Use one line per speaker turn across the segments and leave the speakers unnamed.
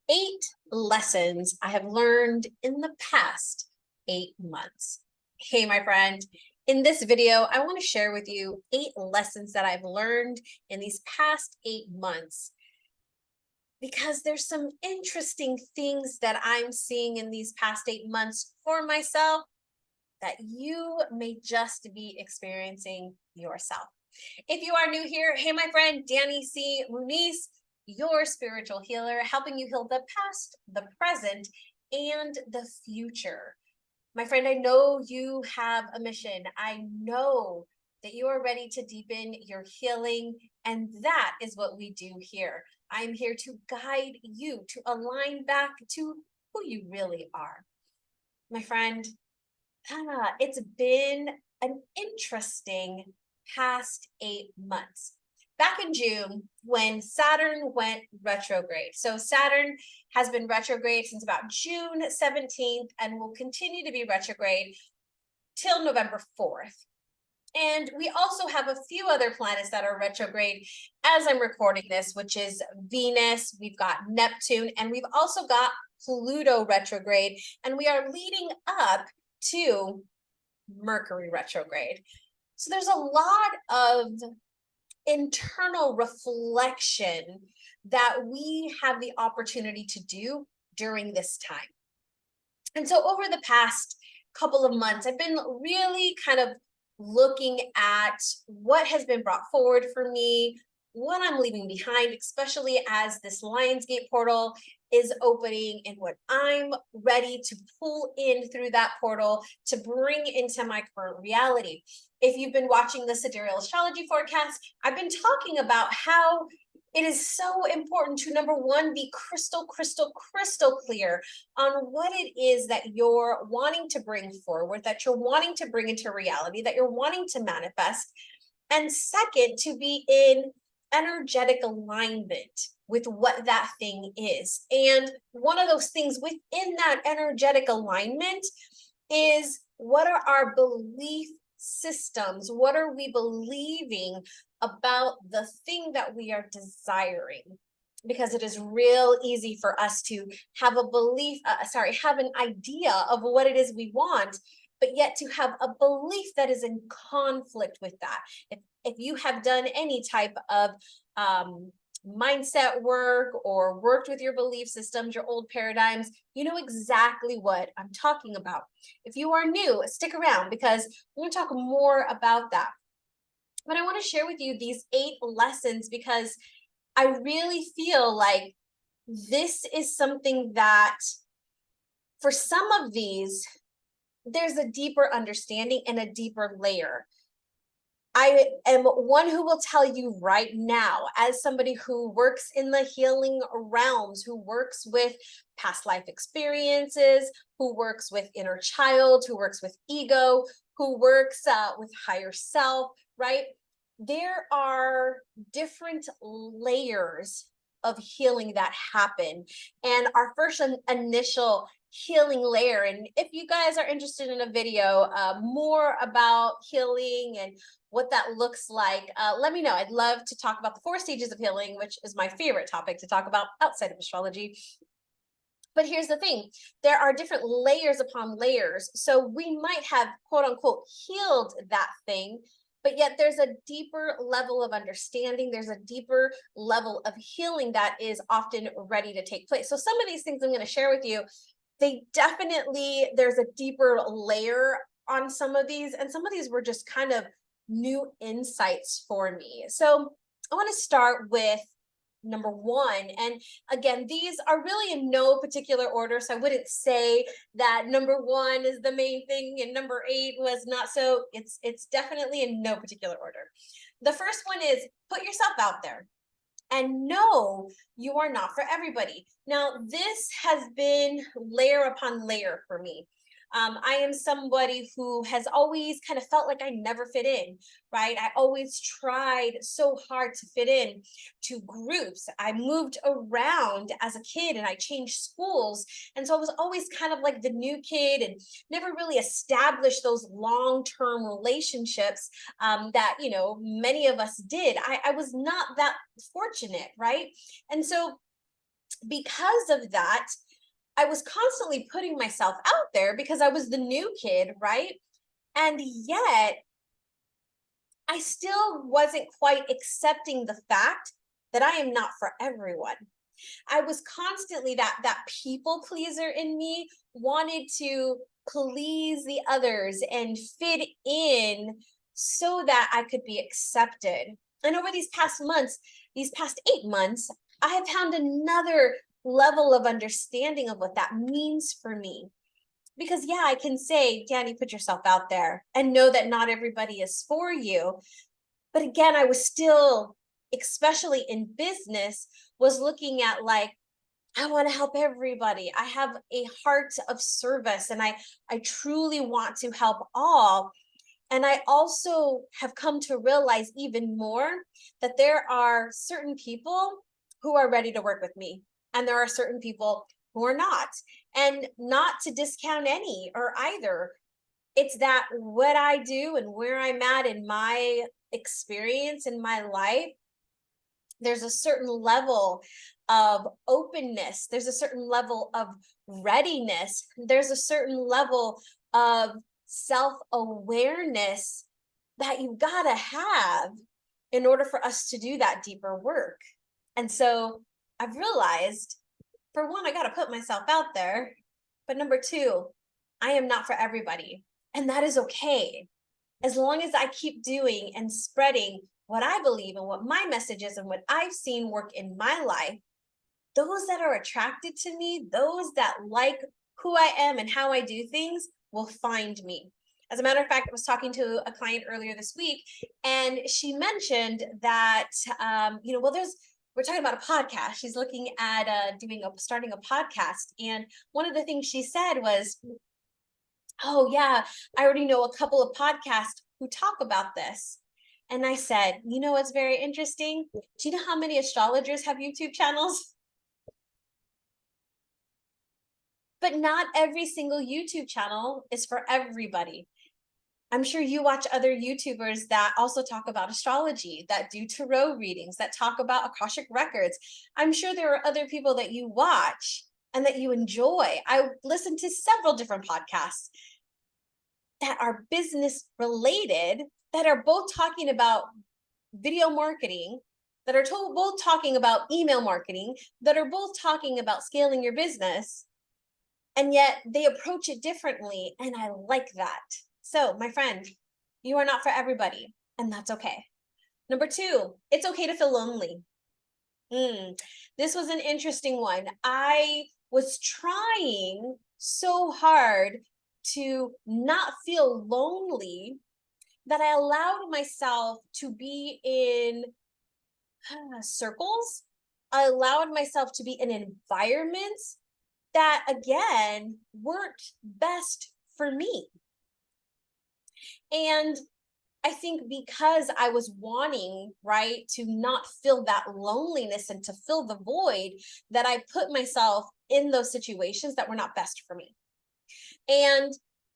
8 lessons I have learned in the past 8 months. Hey, my friend, in this video, I want to share with you 8 lessons that I've learned in these past 8 months because there's some interesting things that I'm seeing in these past 8 months for myself that you may just be experiencing yourself. If you are new here, hey, my friend, Danny C. Muniz, your spiritual healer, helping you heal the past, the present, and the future. My friend, I know you have a mission. I know that you are ready to deepen your healing, and that is what we do here. I'm here to guide you to align back to who you really are. My friend, it's been an interesting past 8 months. Back in June, when Saturn went retrograde. So Saturn has been retrograde since about June 17th and will continue to be retrograde till November 4th. And we also have a few other planets that are retrograde as I'm recording this, which is Venus, we've got Neptune, and we've also got Pluto retrograde. And we are leading up to Mercury retrograde. So there's a lot of internal reflection that we have the opportunity to do during this time. And so over the past couple of months, I've been really kind of looking at what has been brought forward for me, what I'm leaving behind, especially as this Lionsgate portal is opening and what I'm ready to pull in through that portal to bring into my current reality. If you've been watching the sidereal astrology forecast, I've been talking about how it is so important to, number one, be crystal clear on what it is that you're wanting to bring forward, that you're wanting to bring into reality, that you're wanting to manifest. And second, to be in energetic alignment with what that thing is. And one of those things within that energetic alignment is, what are our belief systems? What are we believing about the thing that we are desiring? Because it is real easy for us to have a belief, have an idea of what it is we want, but yet to have a belief that is in conflict with that. If you have done any type of mindset work or worked with your belief systems, your old paradigms, you know exactly what I'm talking about. If you are new, stick around because we're going to talk more about that. But I want to share with you these 8 lessons because I really feel like this is something that for some of these, there's a deeper understanding and a deeper layer. I am one who will tell you right now, as somebody who works in the healing realms, who works with past life experiences, who works with inner child, who works with ego, who works with higher self, right? There are different layers of healing that happen. And our first initial healing layer, and if you guys are interested in a video more about healing and what that looks like, let me know. I'd love to talk about the 4 stages of healing, which is my favorite topic to talk about outside of astrology. But here's the thing, there are different layers upon layers. So we might have, quote unquote, healed that thing, but yet there's a deeper level of understanding. There's a deeper level of healing that is often ready to take place. So some of these things I'm going to share with you, there's a deeper layer on some of these, and some of these were just kind of new insights for me. So I want to start with number 1. And again, these are really in no particular order. So I wouldn't say that number 1 is the main thing and number 8 was not. So it's definitely in no particular order. The first one is, put yourself out there and know you are not for everybody. Now, this has been layer upon layer for me. I am somebody who has always kind of felt like I never fit in, right? I always tried so hard to fit in to groups. I moved around as a kid and I changed schools. And so I was always kind of like the new kid and never really established those long-term relationships that, many of us did. I was not that fortunate, right? And so because of that, I was constantly putting myself out there because I was the new kid, right? And yet I still wasn't quite accepting the fact that I am not for everyone. I was constantly that people pleaser in me, wanted to please the others and fit in so that I could be accepted. And over these past months, these past 8 months, I have found another level of understanding of what that means for me. Because yeah, I can say, Danny, put yourself out there and know that not everybody is for you. But again, I was still, especially in business, was looking at like, I want to help everybody. I have a heart of service and I truly want to help all. And I also have come to realize even more that there are certain people who are ready to work with me, and there are certain people who are not. And not to discount any or either. It's that what I do and where I'm at in my experience in my life, there's a certain level of openness, there's a certain level of readiness, there's a certain level of self-awareness that you've got to have in order for us to do that deeper work. And so I've realized, for one, I got to put myself out there, but number two, I am not for everybody, and that is okay. As long as I keep doing and spreading what I believe and what my message is and what I've seen work in my life, those that are attracted to me, those that like who I am and how I do things will find me. As a matter of fact, I was talking to a client earlier this week, and she mentioned that, well, we're talking about a podcast. She's looking at starting a podcast. And one of the things she said was, oh yeah, I already know a couple of podcasts who talk about this. And I said, you know what's very interesting? Do you know how many astrologers have YouTube channels? But not every single YouTube channel is for everybody. I'm sure you watch other YouTubers that also talk about astrology, that do tarot readings, that talk about Akashic records. I'm sure there are other people that you watch and that you enjoy. I listen to several different podcasts that are business related, that are both talking about video marketing, that are both talking about email marketing, that are both talking about scaling your business, and yet they approach it differently. And I like that. So, my friend, you are not for everybody, and that's okay. Number two, it's okay to feel lonely. This was an interesting one. I was trying so hard to not feel lonely that I allowed myself to be in circles. I allowed myself to be in environments that, again, weren't best for me. And I think because I was wanting, right, to not feel that loneliness and to fill the void, that I put myself in those situations that were not best for me. And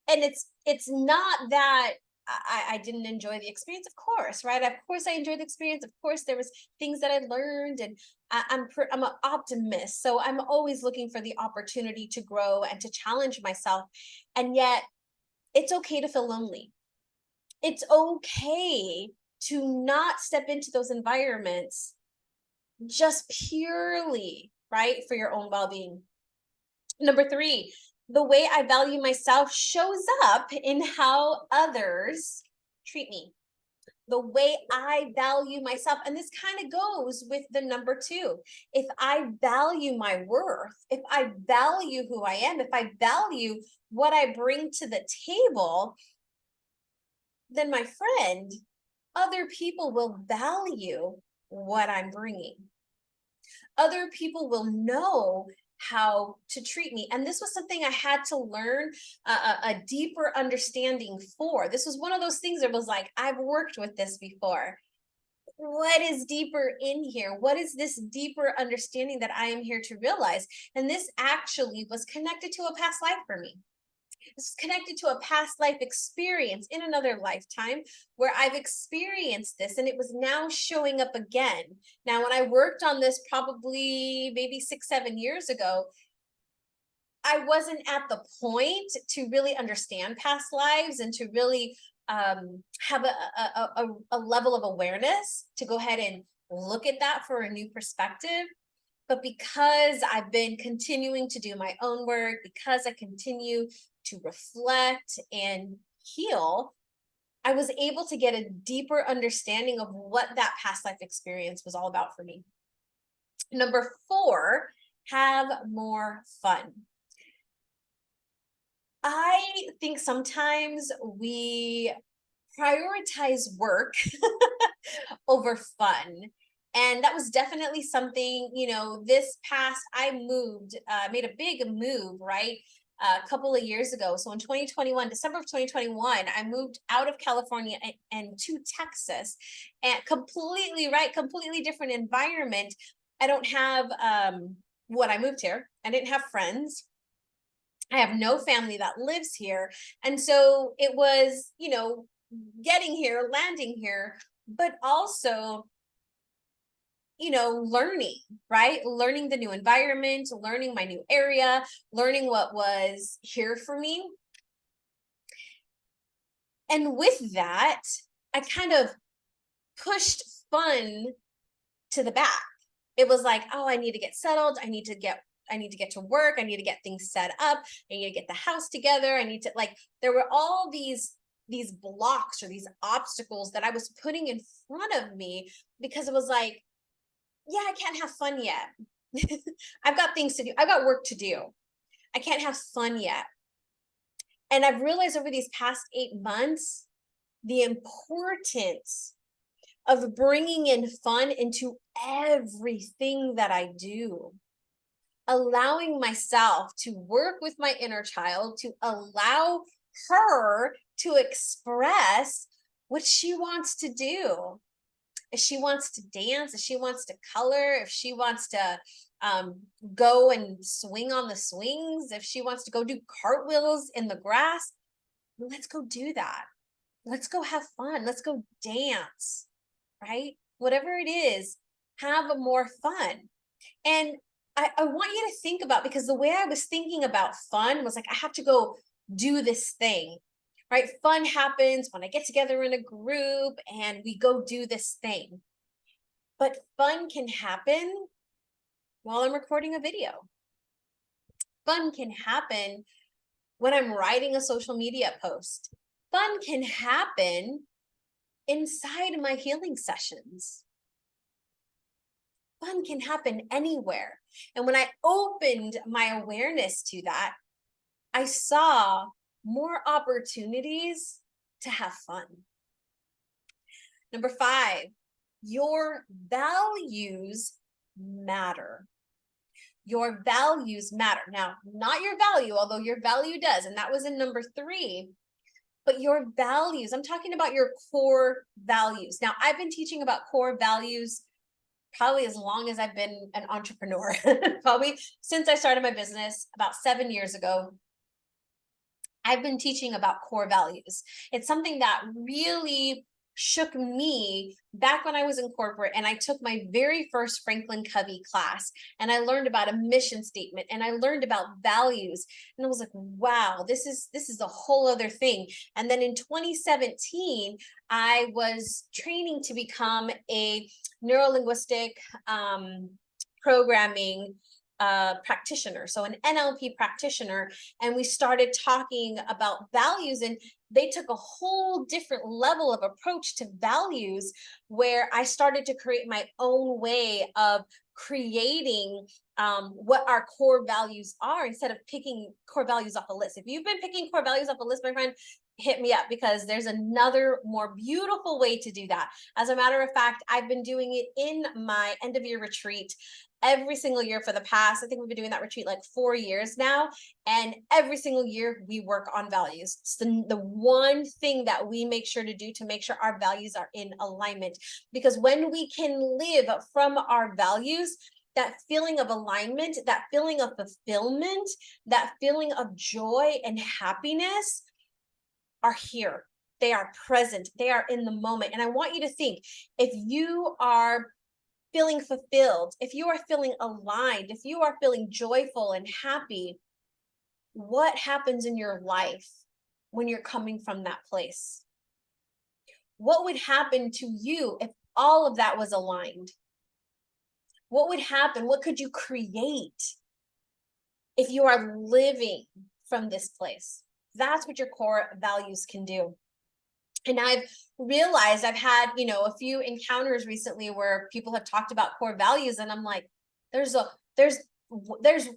it's not that I didn't enjoy the experience, of course, right? Of course I enjoyed the experience. Of course there was things that I learned, and I'm an optimist. So I'm always looking for the opportunity to grow and to challenge myself. And yet it's okay to feel lonely. It's okay to not step into those environments just purely, right, for your own well-being. Number three, the way I value myself shows up in how others treat me. The way I value myself. And this kind of goes with the number two. If I value my worth, if I value who I am, if I value what I bring to the table, then my friend, other people will value what I'm bringing. Other people will know how to treat me. And this was something I had to learn a deeper understanding for. This was one of those things that was like, I've worked with this before. What is deeper in here? What is this deeper understanding that I am here to realize? And this actually was connected to a past life for me. It's connected to a past life experience in another lifetime where I've experienced this and it was now showing up again. Now, when I worked on this probably maybe 6, 7 years ago, I wasn't at the point to really understand past lives and to really have a level of awareness to go ahead and look at that for a new perspective. But because I've been continuing to do my own work, because I continue to reflect and heal, I was able to get a deeper understanding of what that past life experience was all about for me. Number 4, have more fun. I think sometimes we prioritize work over fun. And that was definitely something, this past, I moved, made a big move, right? A couple of years ago. So in 2021, December of 2021, I moved out of California and to Texas, and completely different environment. I don't have, when I moved here, I didn't have friends. I have no family that lives here. And so it was, getting here, landing here, but also, learning, right? Learning the new environment, learning my new area, learning what was here for me. And with that, I kind of pushed fun to the back. It was like, oh, I need to get settled. I need to get to work. I need to get things set up. I need to get the house together. I need to, there were all these blocks or these obstacles that I was putting in front of me because it was like, yeah, I can't have fun yet. I've got things to do. I've got work to do. I can't have fun yet. And I've realized over these past 8 months, the importance of bringing in fun into everything that I do. Allowing myself to work with my inner child, to allow her to express what she wants to do. If she wants to dance, if she wants to color, if she wants to go and swing on the swings, if she wants to go do cartwheels in the grass, let's go do that. Let's go have fun. Let's go dance, right? Whatever it is, have more fun. And I want you to think about, because the way I was thinking about fun was like, I have to go do this thing, right? Fun happens when I get together in a group and we go do this thing. But fun can happen while I'm recording a video. Fun can happen when I'm writing a social media post. Fun can happen inside my healing sessions. Fun can happen anywhere. And when I opened my awareness to that, I saw more opportunities to have fun. Number 5, your values matter. Your values matter. Now, not your value, although your value does, and that was in number 3, but your values. I'm talking about your core values. Now, I've been teaching about core values probably as long as I've been an entrepreneur, probably since I started my business about 7 years ago. I've been teaching about core values. It's something that really shook me back when I was in corporate, and I took my very first Franklin Covey class, and I learned about a mission statement, and I learned about values, and I was like, wow, this is a whole other thing. And then in 2017, I was training to become a neurolinguistic programming practitioner, so an NLP practitioner, and we started talking about values, and they took a whole different level of approach to values, where I started to create my own way of creating what our core values are, instead of picking core values off a list. If you've been picking core values off a list, my friend, hit me up, because there's another more beautiful way to do that. As a matter of fact, I've been doing it in my end of year retreat every single year for the past, I think we've been doing that retreat like 4 years now. And every single year we work on values. It's the one thing that we make sure to do to make sure our values are in alignment. Because when we can live from our values, that feeling of alignment, that feeling of fulfillment, that feeling of joy and happiness are here. They are present. They are in the moment. And I want you to think, if you are feeling fulfilled, if you are feeling aligned, if you are feeling joyful and happy, what happens in your life when you're coming from that place? What would happen to you if all of that was aligned? What would happen? What could you create if you are living from this place? That's what your core values can do. And I've realized I've had, a few encounters recently where people have talked about core values, and I'm like, there's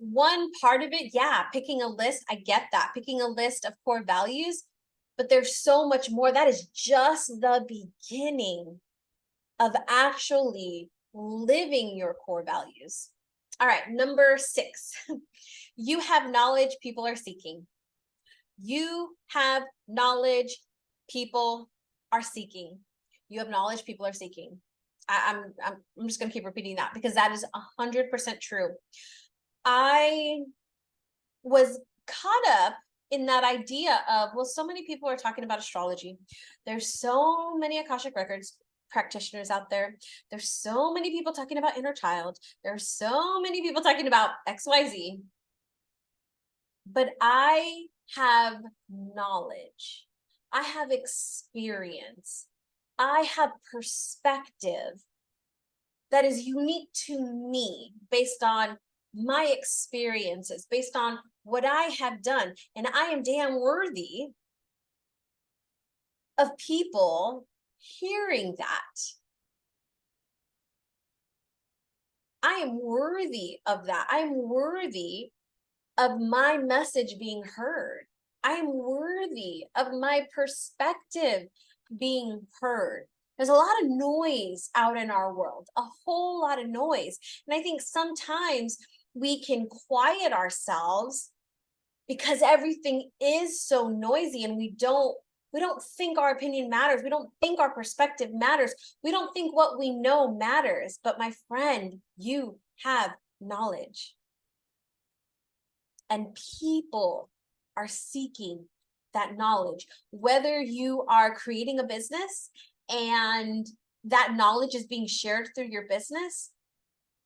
one part of it. Yeah, picking a list. I get that. Picking a list of core values, but there's so much more. That is just the beginning of actually living your core values. All right, number 6, you have knowledge people are seeking. You have knowledge people are seeking. You have knowledge people are seeking. I'm just going to keep repeating that because that is 100% true. I was caught up in that idea of, well, so many people are talking about astrology. There's so many Akashic Records practitioners out there. There's so many people talking about inner child. There's so many people talking about XYZ. But I have knowledge. I have experience. I have perspective that is unique to me based on my experiences, based on what I have done. And I am damn worthy of people hearing that. I am worthy of that. I am worthy of my message being heard. I am worthy of my perspective being heard. There's a lot of noise out in our world, a whole lot of noise. And I think sometimes we can quiet ourselves because everything is so noisy, and we don't think our opinion matters. We don't think our perspective matters. We don't think what we know matters. But my friend, you have knowledge. And people are seeking that knowledge. Whether you are creating a business and that knowledge is being shared through your business,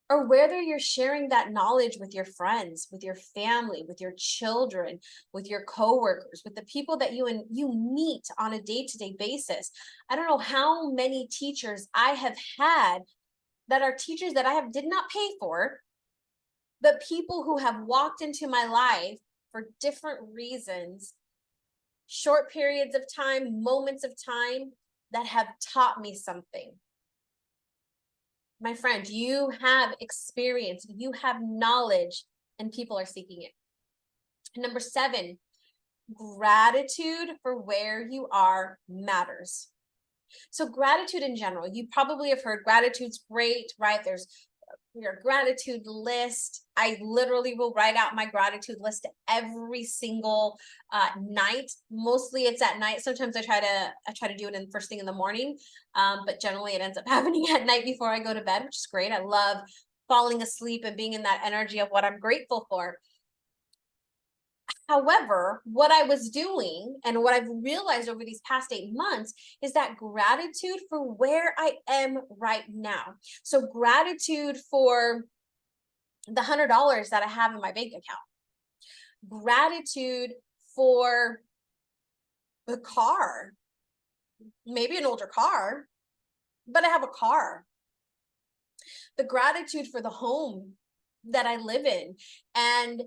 or whether you're sharing that knowledge with your friends, with your family, with your children, with your coworkers, with the people that you meet on a day-to-day basis. I don't know how many teachers I have had that are teachers that I did not pay for, but people who have walked into my life for different reasons, short periods of time, moments of time, that have taught me something. My friend, you have experience, you have knowledge, and people are seeking it. Number 7, gratitude for where you are matters. So gratitude in general, you probably have heard gratitude's great, right? There's your gratitude list. I literally will write out my gratitude list every single night. Mostly it's at night. Sometimes I try to do it in first thing in the morning, but generally it ends up happening at night before I go to bed, which is great. I love falling asleep and being in that energy of what I'm grateful for. However, what I was doing and what I've realized over these past 8 months is that gratitude for where I am right now. So gratitude for the $100 that I have in my bank account. Gratitude for the car, maybe an older car, but I have a car. The gratitude for the home that I live in, and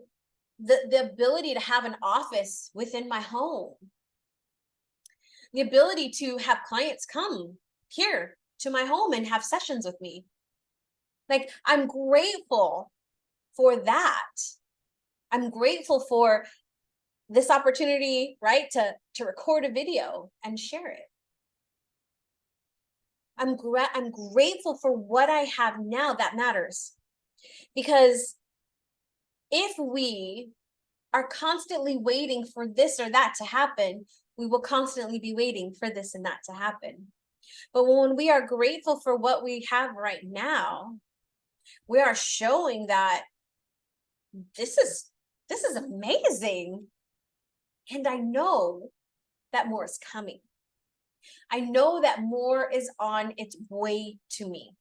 the ability to have an office within my home, the ability to have clients come here to my home and have sessions with me. Like, I'm grateful for that. I'm grateful for this opportunity, right? To record a video and share it. I'm grateful for what I have now. That matters. Because if we are constantly waiting for this or that to happen, we will constantly be waiting for this and that to happen. But when we are grateful for what we have right now, We are showing that this is amazing. And I know that more is coming. I know that more is on its way to me.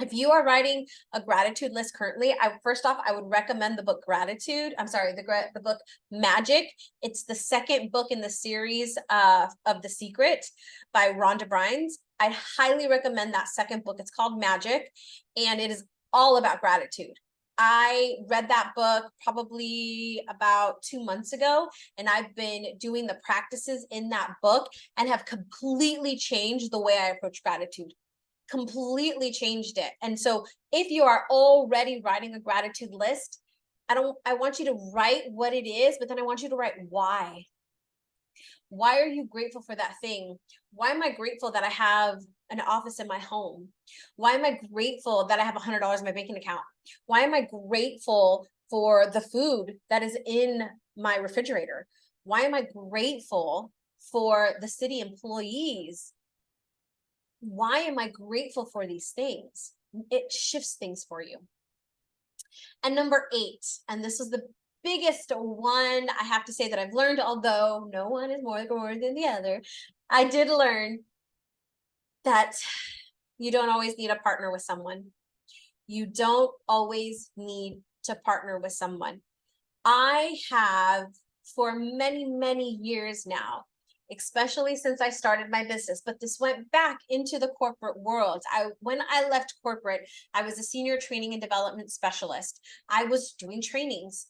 If you are writing a gratitude list currently, first off, I would recommend the book Gratitude. I'm sorry, the book Magic. It's the second book in the series of The Secret by Rhonda Byrne. I highly recommend that second book. It's called Magic, and it is all about gratitude. I read that book probably about 2 months ago, and I've been doing the practices in that book and have completely changed the way I approach gratitude. Completely changed it. And so if you are already writing a gratitude list, I want you to write what it is, but then I want you to write why. Why are you grateful for that thing? Why am I grateful that I have an office in my home? Why am I grateful that I have $100 in my banking account? Why am I grateful for the food that is in my refrigerator? Why am I grateful for the city employees? Why am I grateful for these things? It shifts things for you. And number 8, and this is the biggest one I have to say that I've learned, although no one is more than the other, I did learn that you don't always need a partner with someone. You don't always need to partner with someone. I have for many, many years now, especially since I started my business, but this went back into the corporate world. When I left corporate, I was a senior training and development specialist. I was doing trainings,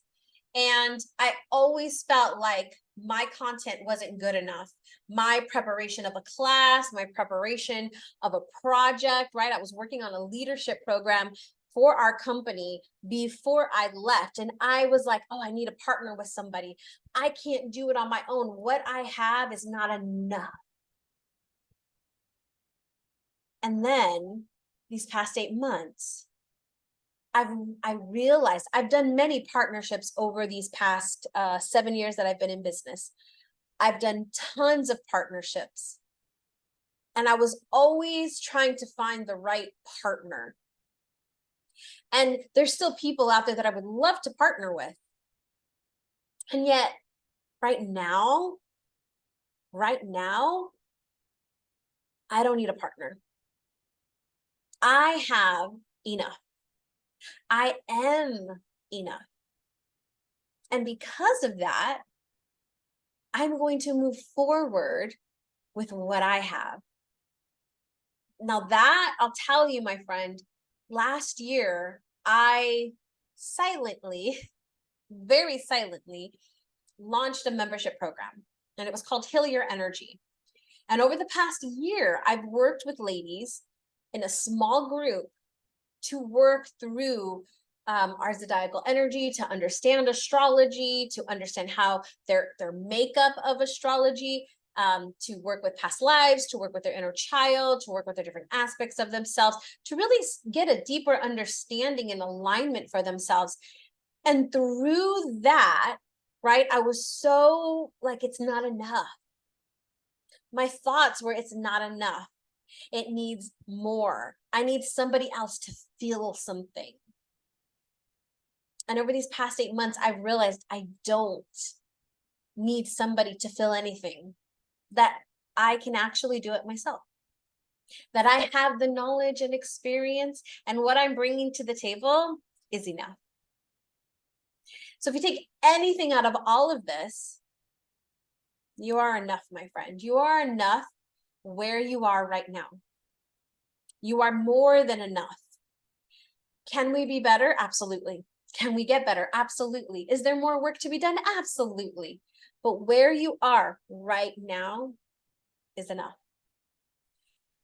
and I always felt like my content wasn't good enough. My preparation of a class, my preparation of a project, right? I was working on a leadership program for our company before I left. And I was like, oh, I need a partner with somebody. I can't do it on my own. What I have is not enough. And then these past 8 months, I realized I've done many partnerships over these past 7 years that I've been in business. I've done tons of partnerships. And I was always trying to find the right partner. And there's still people out there that I would love to partner with. And yet, right now, I don't need a partner. I have enough. I am enough. And because of that, I'm going to move forward with what I have. Now that, I'll tell you, my friend, last year, I silently, very silently, launched a membership program, and it was called Heal Your Energy. And over the past year, I've worked with ladies in a small group to work through our zodiacal energy, to understand astrology, to understand how their makeup of astrology, to work with past lives, to work with their inner child, to work with the different aspects of themselves, to really get a deeper understanding and alignment for themselves. And through that, right, I was so like, it's not enough. My thoughts were, it's not enough. It needs more. I need somebody else to feel something. And over these past 8 months, I've realized I don't need somebody to feel anything, that I can actually do it myself, that I have the knowledge and experience, and what I'm bringing to the table is enough. So if you take anything out of all of this, you are enough, my friend. You are enough where you are right now. You are more than enough. Can we be better? Absolutely. Can we get better? Absolutely. Is there more work to be done? Absolutely. But where you are right now is enough.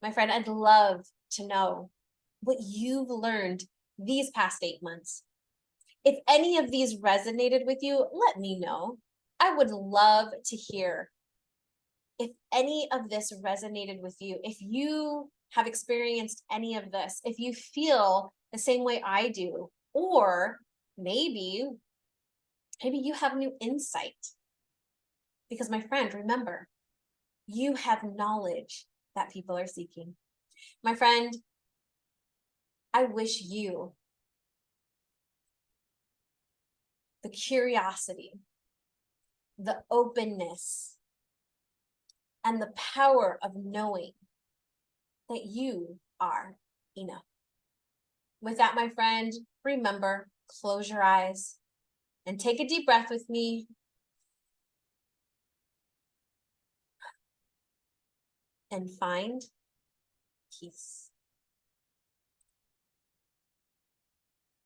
My friend, I'd love to know what you've learned these past 8 months. If any of these resonated with you, let me know. I would love to hear if any of this resonated with you, if you have experienced any of this, if you feel the same way I do, or maybe you have new insight. Because my friend, remember, you have knowledge that people are seeking. My friend, I wish you the curiosity, the openness, and the power of knowing that you are enough. With that, my friend, remember, close your eyes and take a deep breath with me. And find peace.